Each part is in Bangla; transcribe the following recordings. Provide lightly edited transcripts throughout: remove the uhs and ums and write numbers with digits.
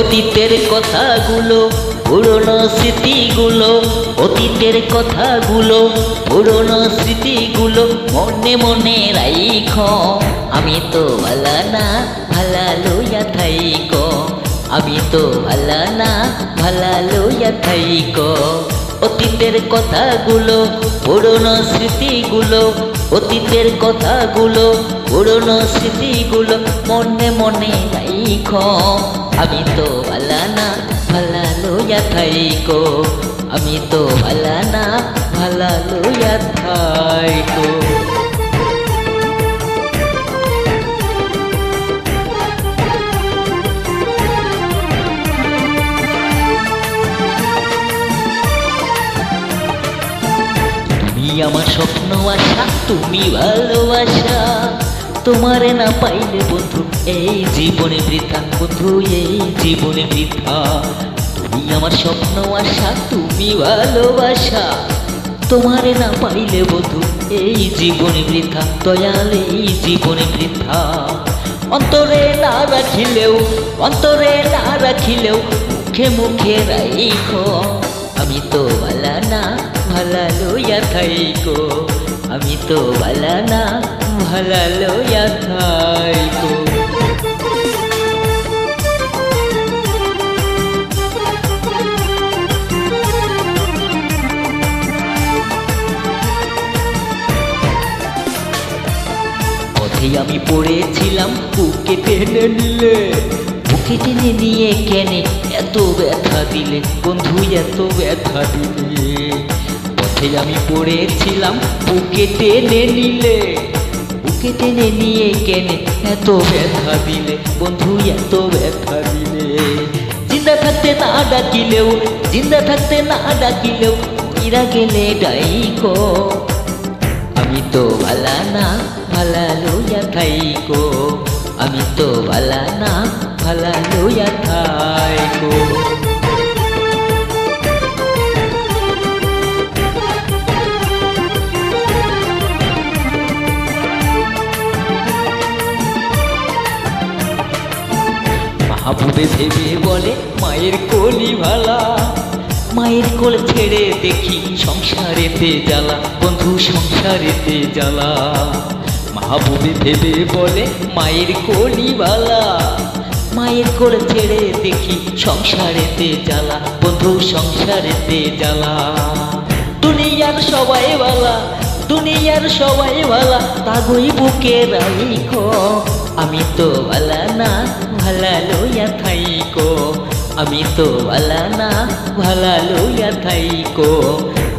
অতীতের কথাগুলো পুরনো স্মৃতিগুলো, অতীতের কথাগুলো পুরনো স্মৃতিগুলো মনে মনে রাইখো। আমি তো ভালা না ভালা লইয়া থাইকো, আমি তো ভালা না ভালা লইয়া থাইকো। অতীতের কথাগুলো পুরনো স্মৃতিগুলো, অতীতের কথাগুলো পুরনো স্মৃতিগুলো মনে মনে রাইখো। আমি তো ভালা না ভালা লইয়া থাইকো, আমি তো ভালা না ভালা লইয়া থাইকো। তুমি আমার স্বপ্ন আশা, তুমি ভালোবাসা, তোমারে না পাইলে বন্ধু এই জীবনে বৃথা, বন্ধু এই জীবনে বৃথা। তুমি আমার স্বপ্ন আশা, তুমি ভালোবাসা, তোমারে না পাইলে বন্ধু এই জীবনে বৃথা, দয়াল এই জীবনে বৃথা। অন্তরে না রাখিলেও, অন্তরে না রাখিলেও মুখে মুখে রাইখো। আমি তো ভালা না ভালা লইয়া থাইকো, আমি তো ভালা না ভালা লইয়া থাইকো। পথে আমি পড়েছিলাম বুকে টেনে নিলে, বুকে টেনে নিয়ে কেনে এত ব্যথা দিলে বন্ধু, এত ব্যথা দিলে। পথে আমি পড়েছিলাম বুকে টেনে নিলে, বুকে টেনে নিয়ে কেনে এত ব্যথা দিলে বন্ধু, এত ব্যথা দিলে। জিন্দা থাকতে না ডাকিলেও, জিন্দা থাকতে না ডাকিলেও মইরা গেলে ডাইকো। আমি তো ভালা না ভালা লইয়া থাইকো, আমি তো ভালা না ভালা লইয়া থাইকো। মাহবুবে ভেবে বলে মায়ের কোলই ভালা, মায়ের কোল ছেড়ে দেখি সংসারেতে জ্বালা বন্ধু, সংসারেতে জ্বালা। মাহবুবে ভেবে বলে মায়ের কোলই ভালা, মায়ের কোল ছেড়ে দেখি সংসারেতে জ্বালা বন্ধু, সংসারেতে জ্বালা। দুনিয়ার সবাই ভালা, দুনিয়ার সবাই ভালা, তাগই বুকে রাইখো। আমি তো ভালা না ভালা লইয়া থাইকো, আমি তো ভালা না ভালা লইয়া থাইকো।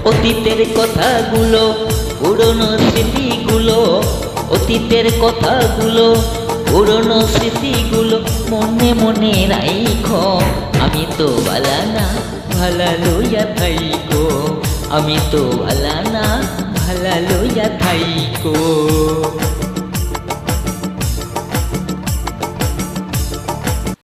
অতীতের কথাগুলো পুরনো স্মৃতিগুলো, অতীতের কথাগুলো পুরনো স্মৃতিগুলো মনে মনে রাইখো। আমি তো ভালা না ভালা লইয়া থাইকো, আমি তো ভালা না ভালা লইয়া থাইকো।